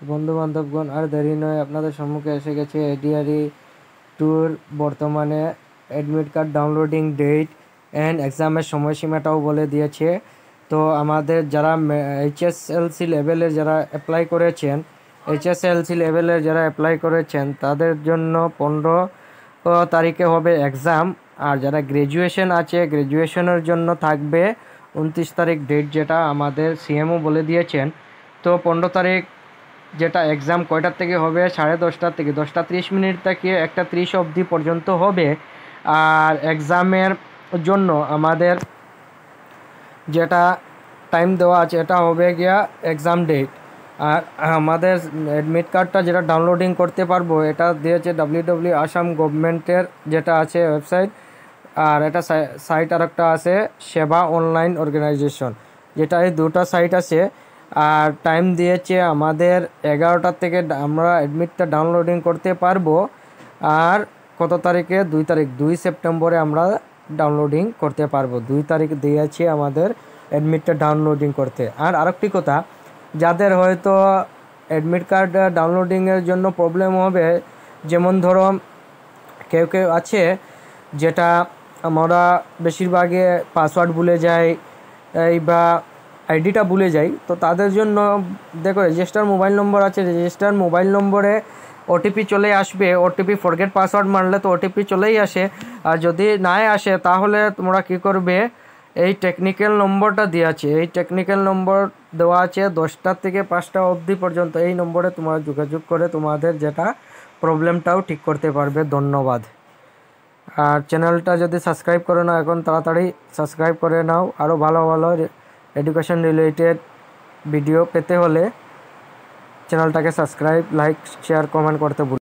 বন্ধু বান্ধবগণ, আর দেরি নয়, আপনাদের সম্মুখে এসে গেছে এডিআরই ট্যুর। বর্তমানে admit card downloading date and এক্সামের সময়সীমাটাও বলে দিয়েছে। তো আমাদের যারা এইচএসএলসি লেভেলের যারা অ্যাপ্লাই করেছেন তাদের জন্য 15 তারিখে হবে এক্সাম। আর যারা গ্র্যাজুয়েশন আছে, গ্র্যাজুয়েশনের জন্য থাকবে 29 তারিখ ডেট, যেটা আমাদের সিএমও বলে দিয়েছেন। তো 15 তারিখ যেটা এক্সাম কয়টার থেকে হবে, 10:30 থেকে 10:30 থেকে 1:30 অবধি পর্যন্ত হবে। আর এক্সামের জন্য আমাদের যেটা টাইম দেওয়া আছে এটা হবে গিয়া এক্সাম ডেট। আর আমাদের অ্যাডমিট কার্ডটা যেটা ডাউনলোডিং করতে পারবো এটা দিয়েছে ডাব্লিউডাব্লিউ আসাম গভর্নমেন্টের যেটা আছে ওয়েবসাইট। আর এটা সাইট আর একটা আছে সেবা অনলাইন অর্গানাইজেশন, যেটা এই দুটো সাইট আছে। আর টাইম দিয়েছে আমাদের 11টার থেকে আমরা অ্যাডমিটটা ডাউনলোডিং করতে পারবো। আর কত তারিখে, 2 সেপ্টেম্বরে আমরা ডাউনলোডিং করতে পারবো। 2 তারিখ দিয়েছে আমাদের অ্যাডমিটটা ডাউনলোডিং করতে। আর আরেকটি কথা, যাদের হয়তো অ্যাডমিট কার্ড ডাউনলোডিংয়ের জন্য প্রবলেম হবে, যেমন ধরো কেউ কেউ আছে যেটা আমরা বেশিরভাগে পাসওয়ার্ড ভুলে যাই বা আইডিটা ভুলে যাই, তো তাদের জন্য দেখো রেজিস্টার মোবাইল নম্বর আছে, রেজিস্টার মোবাইল নম্বরে ওটিপি চলে আসবে। ওটিপি ফরগেট পাসওয়ার্ড মারলে তো ওটিপি চলেই আসে। আর যদি নাই আসে তাহলে তোমরা কি করবে, এই টেকনিক্যাল নম্বরটা দেওয়া আছে, এই টেকনিক্যাল নম্বর দেওয়া আছে 10টা থেকে 5টা অবধি পর্যন্ত। এই নম্বরে তোমরা যোগাযোগ করে তোমাদের যেটা প্রবলেমটাও ঠিক করতে পারবে। ধন্যবাদ। আর চ্যানেলটা যদি সাবস্ক্রাইব করে নাও এখন, তাড়াতাড়ি সাবস্ক্রাইব করে নাও। আরও ভালো ভালো এডুকেশন রিলেটেড ভিডিও পেতে হলে চ্যানেলটাকে সাবস্ক্রাইব, লাইক, শেয়ার, কমেন্ট করতে ভুলো।